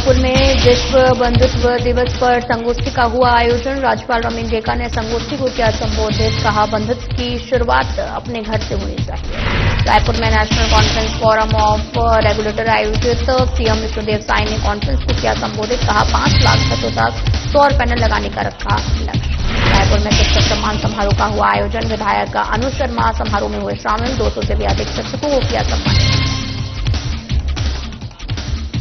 रायपुर में विश्व बंधुत्व दिवस पर संगोष्ठी का हुआ आयोजन। राज्यपाल रमेश डेका ने संगोष्ठी को किया संबोधित। कहा, बंधुत्व की शुरुआत अपने घर से होनी चाहिए। रायपुर में national conference forum of regulator आयोजित। सीएम विष्णुदेव साय ने कॉन्फ्रेंस को किया संबोधित। कहा, 5 लाख छतों तक सौर पैनल लगाने का रखा लक्ष्य। रायपुर में शिक्षक सम्मान समारोह का हुआ आयोजन। विधायक अनुज शर्मा समारोह में हुए शामिल। 200 से भी अधिक शिक्षकों को किया सम्मानित।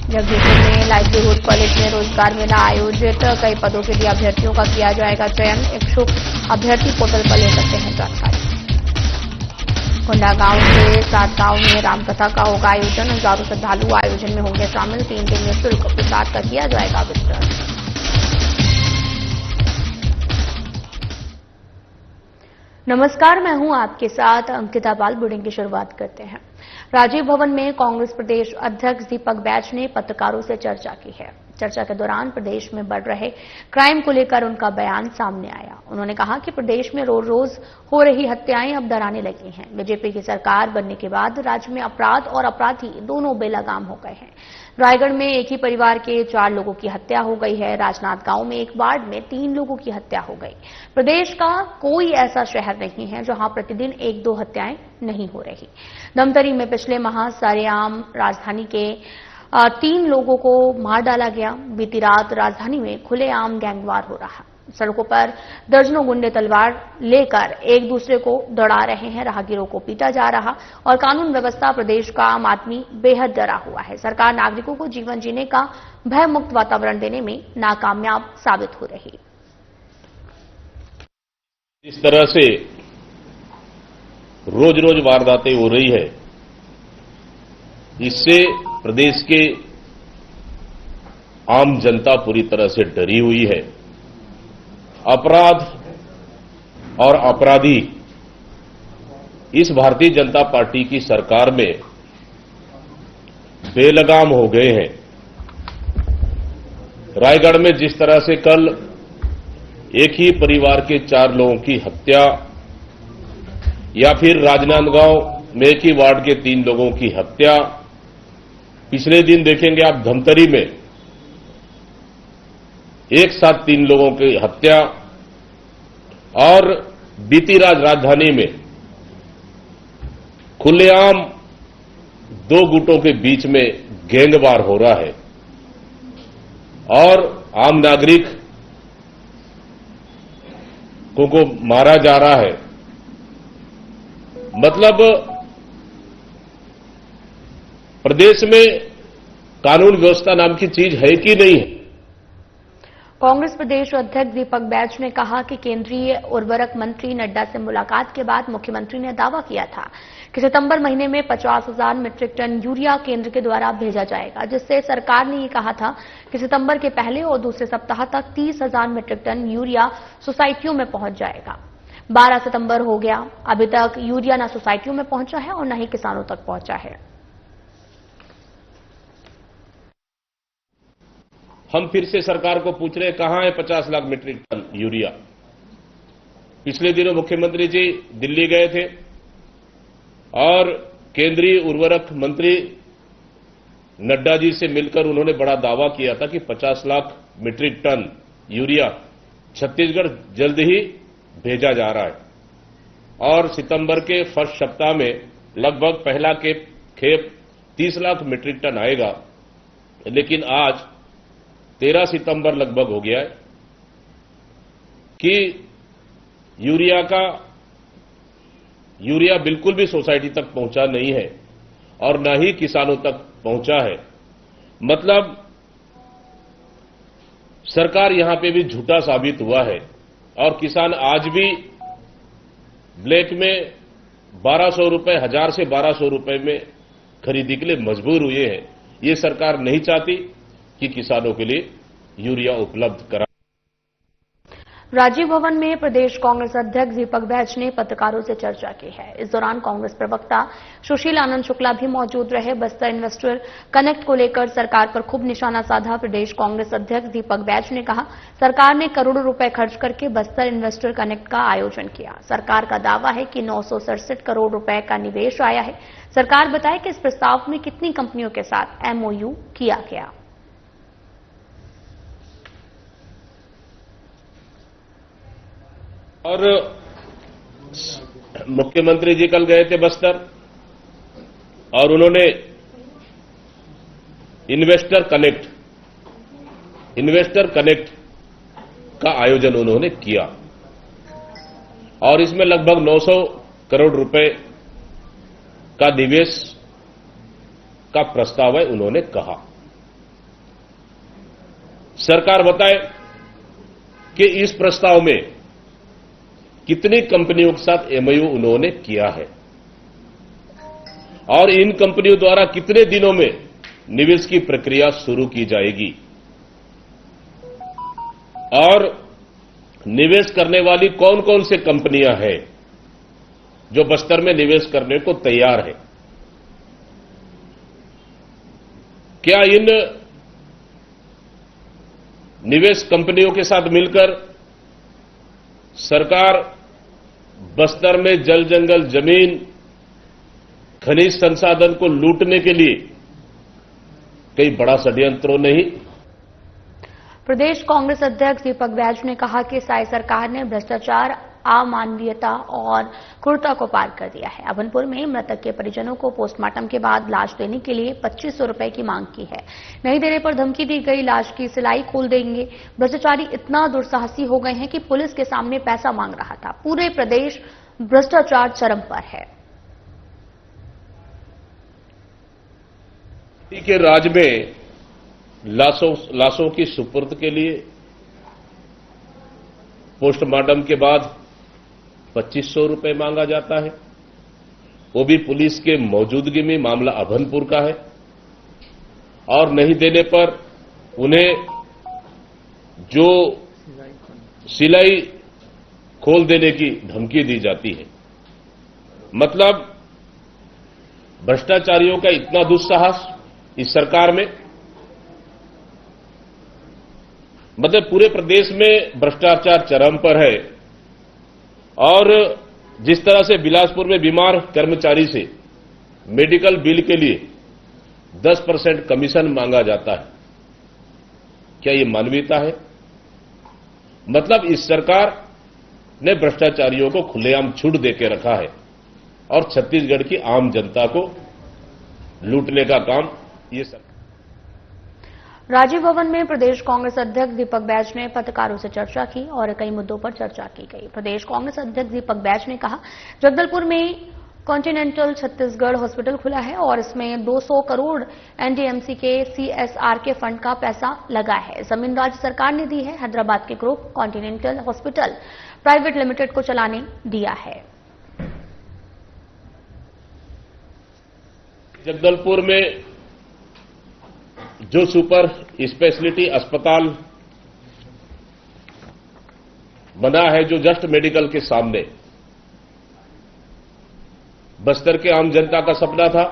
जगदीशपुर में लाइवलीहुड कॉलेज में रोजगार मेला आयोजित। कई पदों के लिए अभ्यर्थियों का किया जाएगा चयन। इच्छुक अभ्यर्थी पोर्टल पर ले सकते हैं जानकारी। कुंडा गांव के 7 गांव में रामकथा का होगा आयोजन। हजारों श्रद्धालु आयोजन में होंगे शामिल। 3 दिन निःशुल्क प्रसाद का किया जाएगा वितरण। नमस्कार, मैं हूं आपके साथ अंकिता पाल। बुलेटिन की शुरुआत करते हैं। राजीव भवन में कांग्रेस प्रदेश अध्यक्ष दीपक बैज ने पत्रकारों से चर्चा की है। चर्चा के दौरान प्रदेश में बढ़ रहे क्राइम को लेकर उनका बयान सामने आया। उन्होंने कहा कि प्रदेश में रोज रोज हो रही हत्याएं अब डराने लगी हैं। बीजेपी की सरकार बनने के बाद राज्य में अपराध और अपराधी दोनों बेलगाम हो गए हैं। रायगढ़ में एक ही परिवार के 4 लोगों की हत्या हो गई है। राजनांद गांव में एक वार्ड में 3 लोगों की हत्या हो गई। प्रदेश का कोई ऐसा शहर नहीं है जहां प्रतिदिन 1-2 हत्याएं नहीं हो रही। धमतरी में पिछले माह सरेआम राजधानी के 3 लोगों को मार डाला गया। बीती रात राजधानी में खुलेआम गैंगवार हो रहा। सड़कों पर दर्जनों गुंडे तलवार लेकर एक दूसरे को दौड़ा रहे हैं। राहगीरों को पीटा जा रहा और कानून व्यवस्था प्रदेश का आम आदमी बेहद डरा हुआ है। सरकार नागरिकों को जीवन जीने का भय मुक्त वातावरण देने में नाकामयाब साबित हो रही। इस तरह से रोज रोज वारदातें हो रही है, इससे प्रदेश के आम जनता पूरी तरह से डरी हुई है। अपराध और अपराधी इस भारतीय जनता पार्टी की सरकार में बेलगाम हो गए हैं। रायगढ़ में जिस तरह से कल एक ही परिवार के 4 लोगों की हत्या, या फिर राजनांदगांव में एक ही वार्ड के 3 लोगों की हत्या, पिछले दिन देखेंगे आप धमतरी में एक साथ 3 लोगों की हत्या, और बीती रात राजधानी में खुलेआम 2 गुटों के बीच में गैंगवार हो रहा है और आम नागरिक को मारा जा रहा है। मतलब प्रदेश में कानून व्यवस्था नाम की चीज है कि नहीं है। कांग्रेस प्रदेश अध्यक्ष दीपक बैज ने कहा कि केंद्रीय उर्वरक मंत्री नड्डा से मुलाकात के बाद मुख्यमंत्री ने दावा किया था कि सितंबर महीने में 50,000 मीट्रिक टन यूरिया केंद्र के द्वारा भेजा जाएगा, जिससे सरकार ने ये कहा था कि सितंबर के पहले और दूसरे सप्ताह तक 30,000 मीट्रिक टन यूरिया सोसाइटियों में पहुंच जाएगा। 12 सितंबर हो गया, अभी तक यूरिया न सोसाइटियों में पहुंचा है और न ही किसानों तक पहुंचा है। हम फिर से सरकार को पूछ रहे हैं, कहां है 50 लाख मीट्रिक टन यूरिया। पिछले दिनों मुख्यमंत्री जी दिल्ली गए थे और केंद्रीय उर्वरक मंत्री नड्डा जी से मिलकर उन्होंने बड़ा दावा किया था कि 50 lakh metric ton urea Chhattisgarh जल्द ही भेजा जा रहा है और सितंबर के फर्स्ट सप्ताह में लगभग पहला खेप 30 लाख मीट्रिक टन आएगा। लेकिन आज 13 सितंबर लगभग हो गया है कि यूरिया बिल्कुल भी सोसाइटी तक पहुंचा नहीं है और न ही किसानों तक पहुंचा है। मतलब सरकार यहां पे भी झूठा साबित हुआ है और किसान आज भी ब्लैक में 1200 रुपए, 1000 से 1200 रुपए में खरीदी के लिए मजबूर हुए हैं। ये सरकार नहीं चाहती कि किसानों के लिए यूरिया उपलब्ध करा। राजीव भवन में प्रदेश कांग्रेस अध्यक्ष दीपक बैज ने पत्रकारों से चर्चा की है। इस दौरान कांग्रेस प्रवक्ता सुशील आनंद शुक्ला भी मौजूद रहे। बस्तर इन्वेस्टर कनेक्ट को लेकर सरकार पर खूब निशाना साधा। प्रदेश कांग्रेस अध्यक्ष दीपक बैज ने कहा, सरकार ने करोड़ों रुपए खर्च करके बस्तर इन्वेस्टर कनेक्ट का आयोजन किया। सरकार का दावा है कि 967 करोड़ रुपए का निवेश आया है। सरकार बताए कि इस प्रस्ताव में कितनी कंपनियों के साथ एमओयू किया गया। और मुख्यमंत्री जी कल गए थे बस्तर और उन्होंने इन्वेस्टर कनेक्ट का आयोजन उन्होंने किया और इसमें लगभग 900 करोड़ रुपए का निवेश का प्रस्ताव है उन्होंने कहा। सरकार बताए कि इस प्रस्ताव में कितनी कंपनियों के साथ एमओयू उन्होंने किया है और इन कंपनियों द्वारा कितने दिनों में निवेश की प्रक्रिया शुरू की जाएगी और निवेश करने वाली कौन कौन सी कंपनियां हैं जो बस्तर में निवेश करने को तैयार है। क्या इन निवेश कंपनियों के साथ मिलकर सरकार बस्तर में जल जंगल जमीन खनिज संसाधन को लूटने के लिए कई बड़ा षड्यंत्र तो नहीं। प्रदेश कांग्रेस अध्यक्ष दीपक बैज ने कहा कि साई सरकार ने भ्रष्टाचार, अमानवीयता और क्रूरता को पार कर दिया है। अभनपुर में मृतक के परिजनों को पोस्टमार्टम के बाद लाश देने के लिए 2500 रुपए की मांग की है। नहीं देने पर धमकी दी गई, लाश की सिलाई खोल देंगे। भ्रष्टाचारी इतना दुस्साहसी हो गए हैं कि पुलिस के सामने पैसा मांग रहा था। पूरे प्रदेश भ्रष्टाचार चरम पर है। के राज में लाशों की सुपुर्द के लिए पोस्टमार्टम के बाद 2500 रुपए मांगा जाता है, वो भी पुलिस के मौजूदगी में। मामला अभनपुर का है और नहीं देने पर उन्हें जो सिलाई खोल देने की धमकी दी जाती है। मतलब भ्रष्टाचारियों का इतना दुस्साहस इस सरकार में, मतलब पूरे प्रदेश में भ्रष्टाचार चरम पर है। और जिस तरह से बिलासपुर में बीमार कर्मचारी से मेडिकल बिल के लिए 10% कमीशन मांगा जाता है, क्या ये मानवीयता है? मतलब इस सरकार ने भ्रष्टाचारियों को खुलेआम छूट देके रखा है और छत्तीसगढ़ की आम जनता को लूटने का काम ये सरकार। राजीव भवन में प्रदेश कांग्रेस अध्यक्ष दीपक बैज ने पत्रकारों से चर्चा की और कई मुद्दों पर चर्चा की गई। प्रदेश कांग्रेस अध्यक्ष दीपक बैज ने कहा, जगदलपुर में कॉन्टिनेंटल छत्तीसगढ़ हॉस्पिटल खुला है और इसमें 200 करोड़ एनडीएमसी के सीएसआर के फंड का पैसा लगा है। जमीन राज्य सरकार ने दी है। हैदराबाद के group continental hospital private limited को चलाने दिया है। जगदलपुर में जो सुपर स्पेशलिटी अस्पताल बना है, जो जस्ट मेडिकल के सामने, बस्तर के आम जनता का सपना था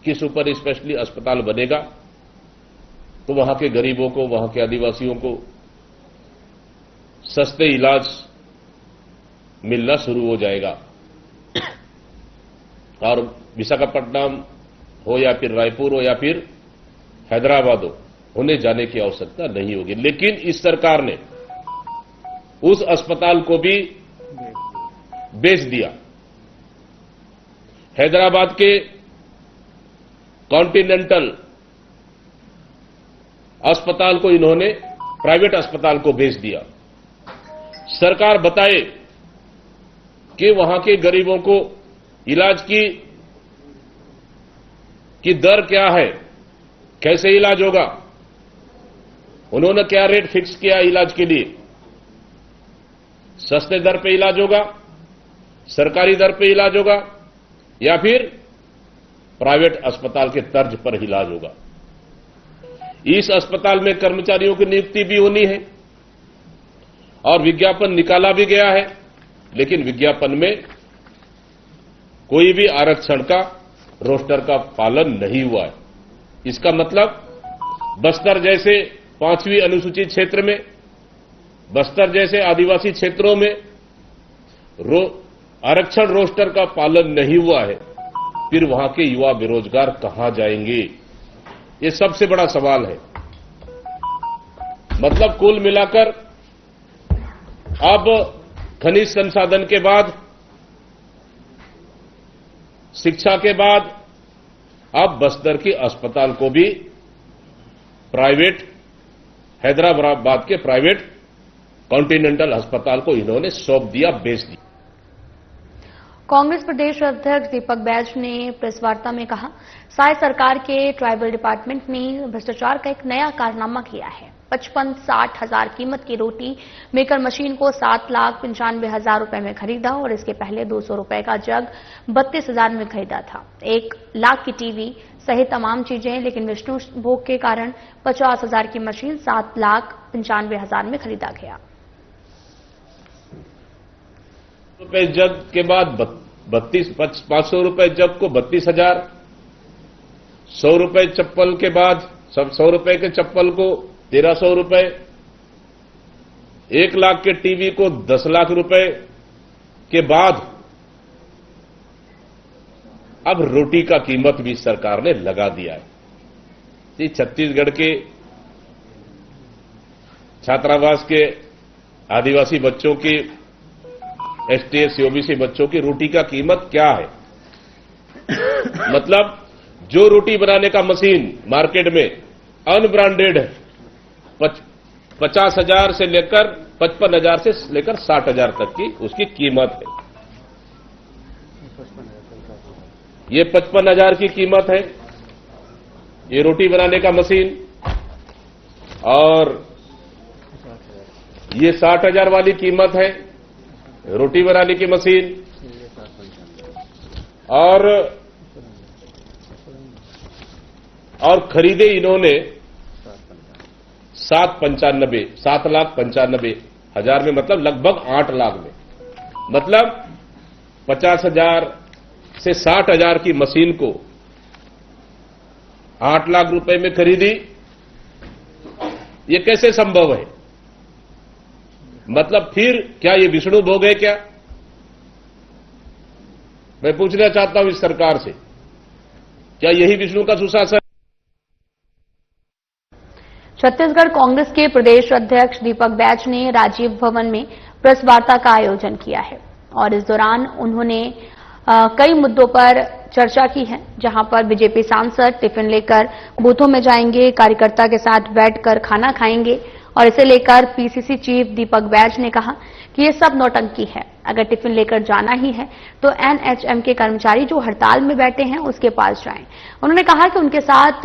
कि सुपर स्पेशलिटी अस्पताल बनेगा तो वहां के गरीबों को, वहां के आदिवासियों को सस्ते इलाज मिलना शुरू हो जाएगा और विशाखापट्टनम हो या फिर रायपुर हो या फिर हैदराबाद हो, उन्हें जाने की आवश्यकता नहीं होगी। लेकिन इस सरकार ने उस अस्पताल को भी बेच दिया। हैदराबाद के कॉन्टिनेंटल अस्पताल को इन्होंने प्राइवेट अस्पताल को बेच दिया। सरकार बताए कि वहां के गरीबों को इलाज की दर क्या है, कैसे इलाज होगा, उन्होंने क्या रेट फिक्स किया इलाज के लिए। सस्ते दर पे इलाज होगा, सरकारी दर पे इलाज होगा या फिर प्राइवेट अस्पताल के तर्ज पर इलाज होगा। इस अस्पताल में कर्मचारियों की नियुक्ति भी होनी है और विज्ञापन निकाला भी गया है, लेकिन विज्ञापन में कोई भी आरक्षण का, रोस्टर का पालन नहीं हुआ है। इसका मतलब बस्तर जैसे 5वीं अनुसूचित क्षेत्र में, बस्तर जैसे आदिवासी क्षेत्रों में आरक्षण रोस्टर का पालन नहीं हुआ है, फिर वहां के युवा बेरोजगार कहां जाएंगे? ये सबसे बड़ा सवाल है। मतलब कुल मिलाकर अब खनिज संसाधन के बाद, शिक्षा के बाद अब बस्तर की अस्पताल को भी प्राइवेट, हैदराबाद के प्राइवेट कॉन्टिनेंटल अस्पताल को इन्होंने सौंप दिया, बेच दिया। कांग्रेस प्रदेश अध्यक्ष दीपक बैज ने प्रेस वार्ता में कहा, साय सरकार के ट्राइबल डिपार्टमेंट ने भ्रष्टाचार का एक नया कारनामा किया है। 55-60 हजार कीमत की रोटी मेकर मशीन को 7,95,000 रुपए में खरीदा और इसके पहले 200 रुपए का जग 32,000 में खरीदा था। 1 लाख की टीवी सहित तमाम चीजें, लेकिन विष्णु भोग के कारण 50,000 की मशीन 7,95,000 में खरीदा गया। रुपए जग के बाद 500 रुपए जग को 32,000, 100 रुपए चप्पल के बाद 100 रुपए के चप्पल को 1,300 रुपए, 1 लाख के टीवी को 10 लाख रुपए के बाद अब रोटी का कीमत भी सरकार ने लगा दिया है। ये छत्तीसगढ़ के छात्रावास के आदिवासी बच्चों की, एसटी/एससी ओबीसी बच्चों की रोटी का कीमत क्या है? मतलब जो रोटी बनाने का मशीन मार्केट में अनब्रांडेड है, 50,000 से लेकर 55,000 से लेकर 60,000 तक की उसकी कीमत है। ये 55,000 की कीमत है ये रोटी बनाने का मशीन, और ये 60,000 वाली कीमत है रोटी बनाने की मशीन, और खरीदे इन्होंने 7,95,000 में, मतलब लगभग 8 लाख में। मतलब 50,000 से 60,000 की मशीन को 8 लाख रुपए में खरीदी। ये कैसे संभव है? मतलब फिर क्या ये विष्णु भोग है क्या? मैं पूछना चाहता हूं इस सरकार से, क्या यही विष्णु का सुशासन? छत्तीसगढ़ कांग्रेस के प्रदेश अध्यक्ष दीपक बैज ने राजीव भवन में प्रेस वार्ता का आयोजन किया है और इस दौरान उन्होंने कई मुद्दों पर चर्चा की है, जहां पर बीजेपी सांसद टिफिन लेकर बूथों में जाएंगे, कार्यकर्ता के साथ बैठकर खाना खाएंगे, और इसे लेकर पीसीसी चीफ दीपक बैज ने कहा कि ये सब नौटंकी है। अगर टिफिन लेकर जाना ही है तो एनएचएम के कर्मचारी जो हड़ताल में बैठे हैं उसके पास जाएं। उन्होंने कहा कि उनके साथ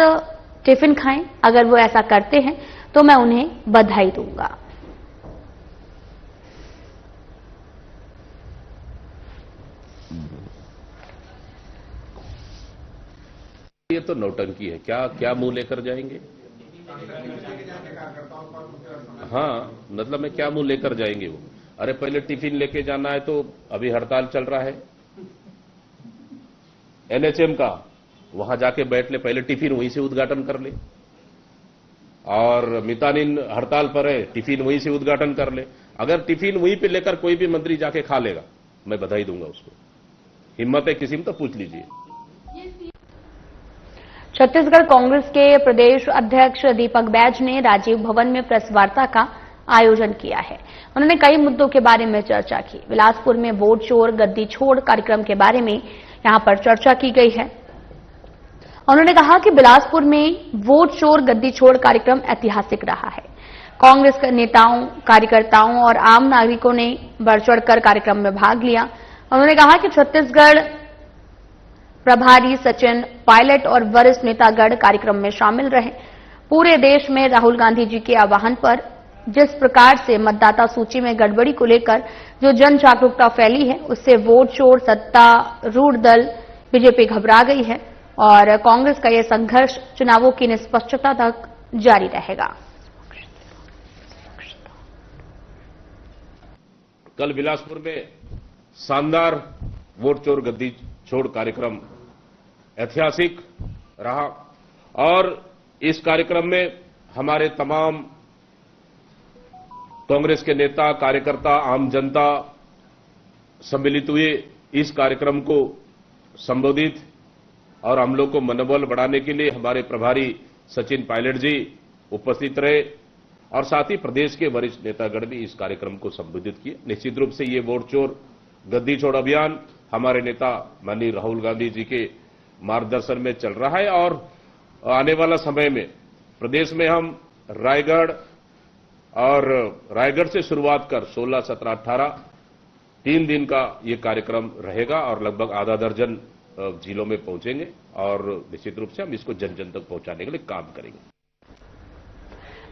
टिफिन खाएं, अगर वो ऐसा करते हैं तो मैं उन्हें बधाई दूंगा। ये तो नौटंकी है। क्या मुंह लेकर जाएंगे? हाँ, मतलब मैं क्या मुंह लेकर जाएंगे वो? अरे पहले टिफिन लेके जाना है तो अभी हड़ताल चल रहा है एनएचएम का, वहां जाके बैठ ले, पहले टिफिन वहीं से उद्घाटन कर ले। और मितानिन हड़ताल पर है, टिफिन वहीं से उद्घाटन कर ले। अगर टिफिन वहीं पे लेकर कोई भी मंत्री जाके खा लेगा, मैं बधाई दूंगा उसको। हिम्मत है किसी में तो पूछ लीजिए। छत्तीसगढ़ कांग्रेस के प्रदेश अध्यक्ष दीपक बैज ने राजीव भवन में प्रेस वार्ता का आयोजन किया है। उन्होंने कई मुद्दों के बारे में चर्चा की। बिलासपुर में वोट चोर गद्दी छोड़ कार्यक्रम के बारे में यहां पर चर्चा की गई है। उन्होंने कहा कि बिलासपुर में वोट चोर गद्दी छोड़ कार्यक्रम ऐतिहासिक रहा है। कांग्रेस के नेताओं, कार्यकर्ताओं और आम नागरिकों ने बढ़ चढ़कर कार्यक्रम में भाग लिया। उन्होंने कहा कि छत्तीसगढ़ प्रभारी सचिन पायलट और वरिष्ठ नेतागण कार्यक्रम में शामिल रहे। पूरे देश में राहुल गांधी जी के आह्वान पर जिस प्रकार से मतदाता सूची में गड़बड़ी को लेकर जो जन जागरूकता फैली है, उससे वोट चोर सत्तारूढ़ दल बीजेपी घबरा गई है और कांग्रेस का यह संघर्ष चुनावों की निष्पक्षता तक जारी रहेगा। कल बिलासपुर में शानदार वोट चोर गद्दी छोड़ कार्यक्रम ऐतिहासिक रहा और इस कार्यक्रम में हमारे तमाम कांग्रेस के नेता, कार्यकर्ता, आम जनता सम्मिलित हुए। इस कार्यक्रम को संबोधित और हम लोग को मनोबल बढ़ाने के लिए हमारे प्रभारी सचिन पायलट जी उपस्थित रहे और साथ ही प्रदेश के वरिष्ठ नेतागण भी इस कार्यक्रम को संबोधित किए। निश्चित रूप से ये वोट चोर गद्दी छोड़ अभियान हमारे नेता माननीय राहुल गांधी जी के मार्गदर्शन में चल रहा है और आने वाला समय में प्रदेश में हम रायगढ़ से शुरुआत कर 16, 17, 18 3 दिन का ये कार्यक्रम रहेगा और लगभग आधा दर्जन जिलों में पहुंचेंगे और निश्चित रूप से हम इसको जन जन तक पहुंचाने के लिए काम करेंगे।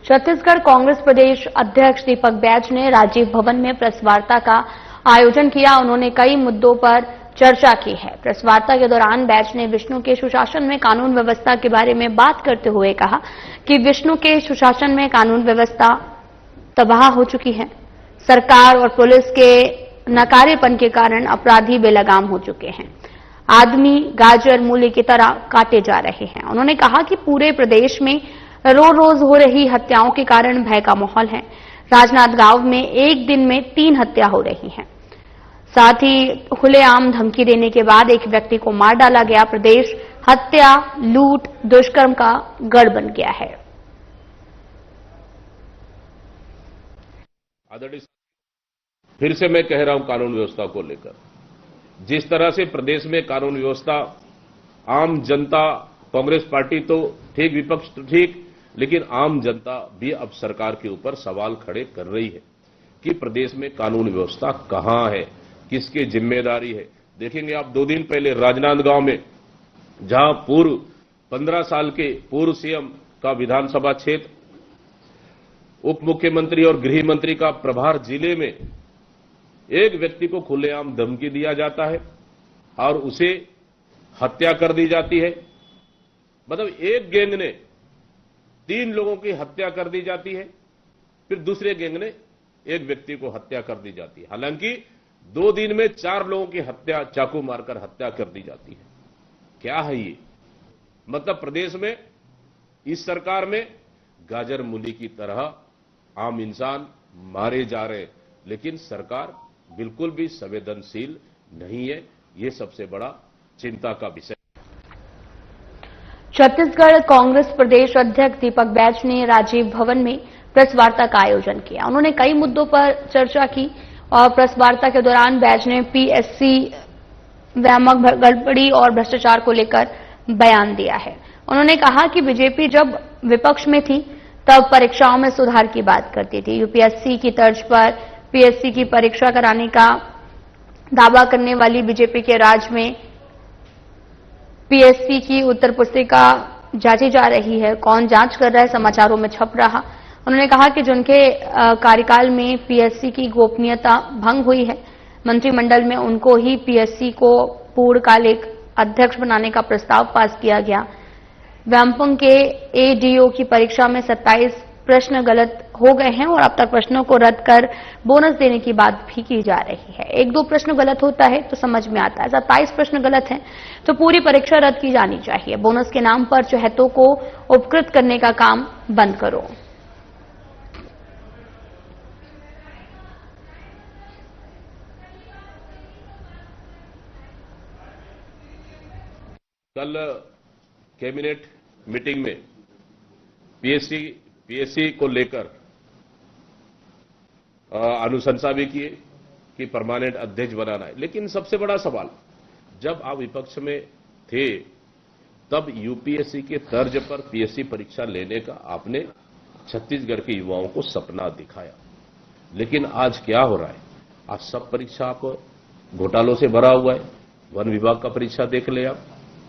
छत्तीसगढ़ कांग्रेस प्रदेश अध्यक्ष दीपक बैज ने राजीव भवन में प्रेस वार्ता का आयोजन किया। उन्होंने कई मुद्दों पर चर्चा की है। प्रेस वार्ता के दौरान बैज ने विष्णु के सुशासन में कानून व्यवस्था के बारे में बात करते हुए कहा कि विष्णु के सुशासन में कानून व्यवस्था तबाह हो चुकी है। सरकार और पुलिस के नकारेपन के कारण अपराधी बेलगाम हो चुके हैं। आदमी गाजर मूली की तरह काटे जा रहे हैं। उन्होंने कहा कि पूरे प्रदेश में रोज हो रही हत्याओं के कारण भय का माहौल है। राजनांदगांव में एक दिन में 3 हत्या हो रही हैं। साथ ही खुलेआम धमकी देने के बाद एक व्यक्ति को मार डाला गया। प्रदेश हत्या, लूट, दुष्कर्म का गढ़ बन गया है। फिर से मैं कह रहा हूं, कानून व्यवस्था को लेकर जिस तरह से प्रदेश में कानून व्यवस्था, आम जनता, कांग्रेस पार्टी तो ठीक, विपक्ष तो ठीक, लेकिन आम जनता भी अब सरकार के ऊपर सवाल खड़े कर रही है कि प्रदेश में कानून व्यवस्था कहां है, किसकी जिम्मेदारी है। देखेंगे आप 2 दिन पहले राजनांदगांव में जहां पूर्व 15 साल के पूर्व सीएम का विधानसभा क्षेत्र, उप मुख्यमंत्री और गृह मंत्री का प्रभार जिले में एक व्यक्ति को खुलेआम धमकी दिया जाता है और उसे हत्या कर दी जाती है। मतलब एक गैंग ने 3 लोगों की हत्या कर दी जाती है, फिर दूसरे गैंग ने एक व्यक्ति को हत्या कर दी जाती है। हालांकि 2 दिन में 4 लोगों की हत्या, चाकू मारकर हत्या कर दी जाती है। क्या है ये? मतलब प्रदेश में, इस सरकार में गाजर मूली की तरह आम इंसान मारे जा रहे हैं, लेकिन सरकार बिल्कुल भी संवेदनशील नहीं है। ये सबसे बड़ा चिंता का विषय। छत्तीसगढ़ कांग्रेस प्रदेश अध्यक्ष दीपक बैज ने राजीव भवन में प्रेस वार्ता का आयोजन किया। उन्होंने कई मुद्दों पर चर्चा की और प्रेस वार्ता के दौरान बैज ने पीएससी व्यापक गड़बड़ी और भ्रष्टाचार को लेकर बयान दिया है। उन्होंने कहा कि बीजेपी जब विपक्ष में थी तब परीक्षाओं में सुधार की बात करती थी। यूपीएससी की तर्ज पर पीएससी की परीक्षा कराने का दावा करने वाली बीजेपी के राज में पीएससी की उत्तर पुस्तिका जांची जा रही है। कौन जांच कर रहा है, समाचारों में छप रहा। उन्होंने कहा कि जिनके कार्यकाल में पीएससी की गोपनीयता भंग हुई है, मंत्रिमंडल में उनको ही पीएससी को पूर्णकालिक अध्यक्ष बनाने का प्रस्ताव पास किया गया। व्यापमं के एडीओ की परीक्षा में 27 प्रश्न गलत हो गए हैं और अब तक प्रश्नों को रद्द कर बोनस देने की बात भी की जा रही है। 1-2 प्रश्न गलत होता है तो समझ में आता है, 27 प्रश्न गलत हैं तो पूरी परीक्षा रद्द की जानी चाहिए। बोनस के नाम पर चहेतों को उपकृत करने का काम बंद करो। कल कैबिनेट मीटिंग में पीएससी को लेकर अनुशंसा भी किए कि परमानेंट अध्यक्ष बनाना है। लेकिन सबसे बड़ा सवाल, जब आप विपक्ष में थे तब यूपीएससी के तर्ज पर पीएससी परीक्षा लेने का आपने छत्तीसगढ़ के युवाओं को सपना दिखाया, लेकिन आज क्या हो रहा है? आज सब परीक्षा आप घोटालों से भरा हुआ है। वन विभाग का परीक्षा देख ले आप,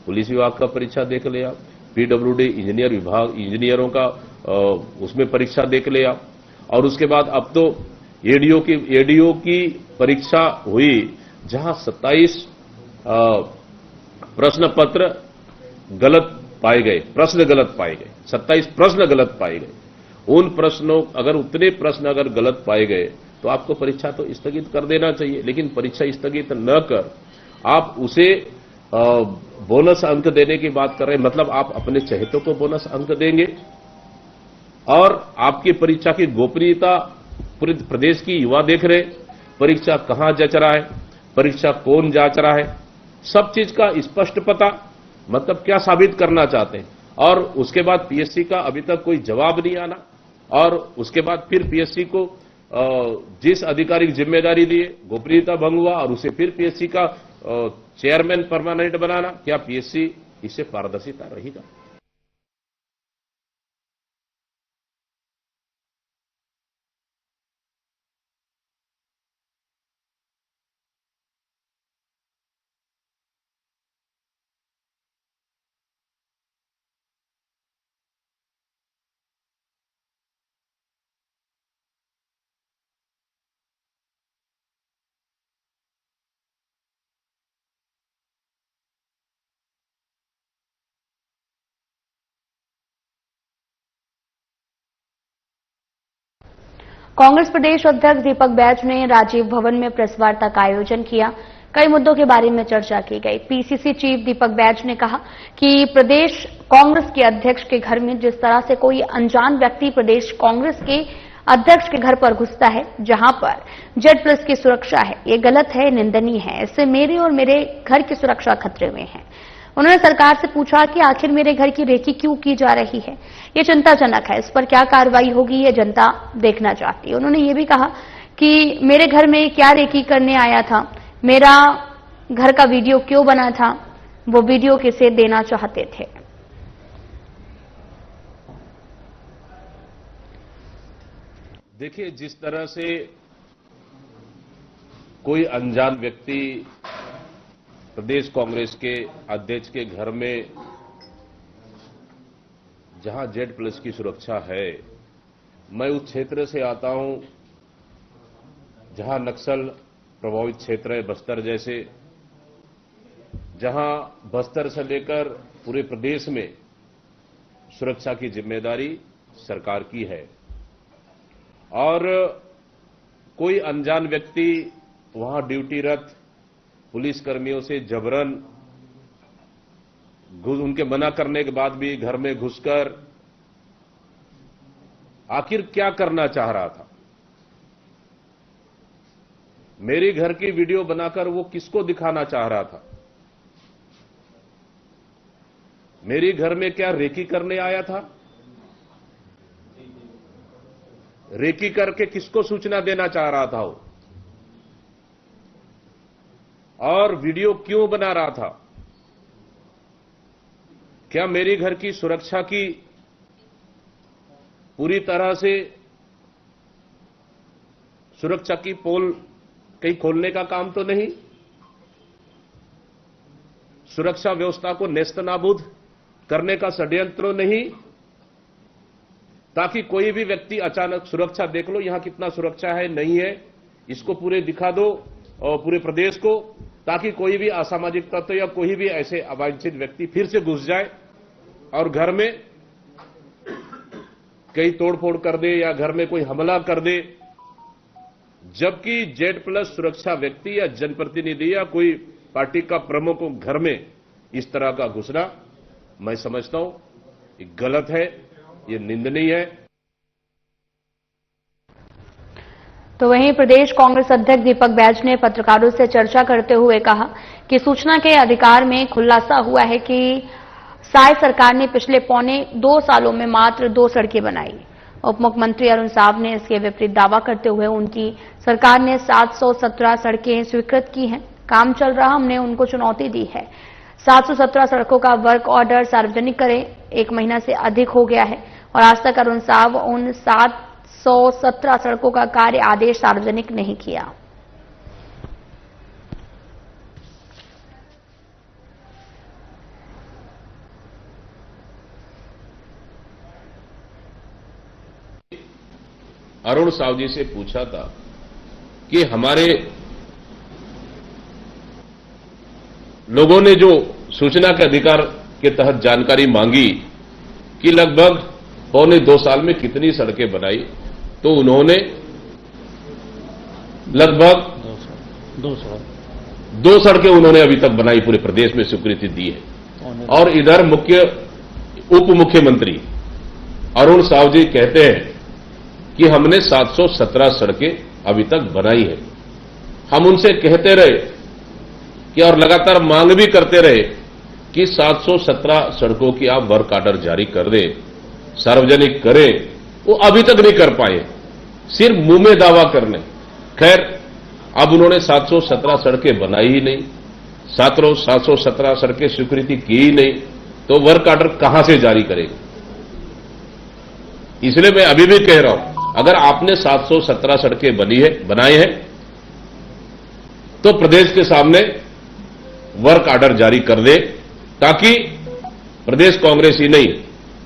पुलिस विभाग का परीक्षा देख ले आप, पीडब्ल्यूडी इंजीनियरों का उसमें परीक्षा देख ले आप, और उसके बाद अब तो एडीओ की परीक्षा हुई जहां 27 प्रश्न पत्र गलत पाए गए, प्रश्न गलत पाए गए, 27 प्रश्न गलत पाए गए। उन प्रश्नों, अगर उतने प्रश्न अगर गलत पाए गए तो आपको परीक्षा तो स्थगित कर देना चाहिए, लेकिन परीक्षा स्थगित न कर आप उसे बोनस अंक देने की बात कर रहे हैं। मतलब आप अपने चहेतों को बोनस अंक देंगे और आपकी परीक्षा की गोपनीयता पूरे प्रदेश की युवा देख रहे, परीक्षा कहां जच रहा है, परीक्षा कौन जांच रहा है, सब चीज का स्पष्ट पता। मतलब क्या साबित करना चाहते हैं? और उसके बाद पीएससी का अभी तक कोई जवाब नहीं आना, और उसके बाद फिर पीएससी को जिस आधिकारिक जिम्मेदारी दिए, गोपनीयता भंग हुआ और उसे फिर पीएससी का चेयरमैन परमानेंट बनाना, क्या पीएससी इससे पारदर्शिता रहेगा? कांग्रेस प्रदेश अध्यक्ष दीपक बैज ने राजीव भवन में प्रेस वार्ता का आयोजन किया। कई मुद्दों के बारे में चर्चा की गई। पीसीसी चीफ दीपक बैज ने कहा कि प्रदेश कांग्रेस के अध्यक्ष के घर में जिस तरह से कोई अनजान व्यक्ति प्रदेश कांग्रेस के अध्यक्ष के घर पर घुसता है, जहां पर Z+ की सुरक्षा है, ये गलत है, निंदनीय है। इससे मेरे और मेरे घर की सुरक्षा खतरे में है। उन्होंने सरकार से पूछा कि आखिर मेरे घर की रेकी क्यों की जा रही है, ये चिंताजनक है, इस पर क्या कार्रवाई होगी, ये जनता देखना चाहती है। उन्होंने ये भी कहा कि मेरे घर में क्या रेकी करने आया था, मेरा घर का वीडियो क्यों बना था, वो वीडियो किसे देना चाहते थे। देखिए, जिस तरह से कोई अनजान व्यक्ति प्रदेश कांग्रेस के अध्यक्ष के घर में, जहां Z+ की सुरक्षा है, मैं उस क्षेत्र से आता हूं जहां नक्सल प्रभावित क्षेत्र है, बस्तर जैसे, जहां बस्तर से लेकर पूरे प्रदेश में सुरक्षा की जिम्मेदारी सरकार की है और कोई अनजान व्यक्ति वहां ड्यूटीरत पुलिसकर्मियों से जबरन उनके मना करने के बाद भी घर में घुसकर आखिर क्या करना चाह रहा था? मेरी घर की वीडियो बनाकर वो किसको दिखाना चाह रहा था? मेरी घर में क्या रेकी करने आया था? रेकी करके किसको सूचना देना चाह रहा था वो? और वीडियो क्यों बना रहा था? क्या मेरी घर की सुरक्षा की पूरी तरह से सुरक्षा की पोल कहीं खोलने का काम तो नहीं? सुरक्षा व्यवस्था को नेस्तनाबूद करने का षड्यंत्र तो नहीं, ताकि कोई भी व्यक्ति अचानक सुरक्षा देख लो, यहां कितना सुरक्षा है, नहीं है, इसको पूरे दिखा दो और पूरे प्रदेश को, ताकि कोई भी असामाजिक तत्व या कोई भी ऐसे अवांछित व्यक्ति फिर से घुस जाए और घर में कहीं तोड़फोड़ कर दे या घर में कोई हमला कर दे। जबकि Z+ सुरक्षा व्यक्ति या जनप्रतिनिधि या कोई पार्टी का प्रमुख घर में इस तरह का घुसना, मैं समझता हूं ये गलत है, ये निंदनीय है। तो वहीं प्रदेश कांग्रेस अध्यक्ष दीपक बैज ने पत्रकारों से चर्चा करते हुए कहा कि सूचना के अधिकार में खुलासा हुआ है कि साय सरकार ने पिछले पौने 2 सालों में मात्र 2 सड़कें बनाई। उप मुख्यमंत्री अरुण साव ने इसके विपरीत दावा करते हुए उनकी सरकार ने 717 सड़कें स्वीकृत की हैं। काम चल रहा, हमने उनको चुनौती दी है। 717 सड़कों का वर्क ऑर्डर सार्वजनिक करें, 1 महीना से अधिक हो गया है और आज तक अरुण साव उन 717 सड़कों का कार्य आदेश सार्वजनिक नहीं किया। अरुण साव जी से पूछा था कि हमारे लोगों ने जो सूचना के अधिकार के तहत जानकारी मांगी कि लगभग पौने 2 साल में कितनी सड़कें बनाई, तो उन्होंने लगभग 2 सड़कें उन्होंने अभी तक बनाई, पूरे प्रदेश में स्वीकृति दी है। और इधर उप मुख्यमंत्री अरुण साव जी कहते हैं कि हमने 717 सड़कें अभी तक बनाई है। हम उनसे कहते रहे कि और लगातार मांग भी करते रहे कि 717 सड़कों की आप वर्क ऑर्डर जारी कर दें, सार्वजनिक करें, वो अभी तक नहीं कर पाए, सिर्फ मुंह में दावा करने। खैर, अब उन्होंने 717 सड़कें बनाई ही नहीं, 717 सड़कें स्वीकृति की ही नहीं, तो वर्क ऑर्डर कहां से जारी करेंगे? इसलिए मैं अभी भी कह रहा हूं, अगर आपने 717 सड़कें बनाई है तो प्रदेश के सामने वर्क ऑर्डर जारी कर दे, ताकि प्रदेश कांग्रेस ही नहीं,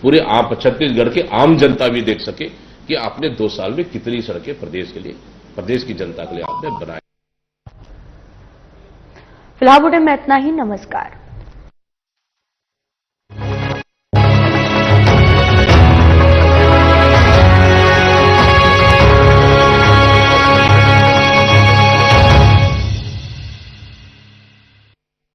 पूरे आप छत्तीसगढ़ के आम जनता भी देख सके कि आपने 2 साल में कितनी सड़कें प्रदेश के लिए, प्रदेश की जनता के लिए आपने बनाई। फिलहाल बुलेटिन में इतना ही। नमस्कार।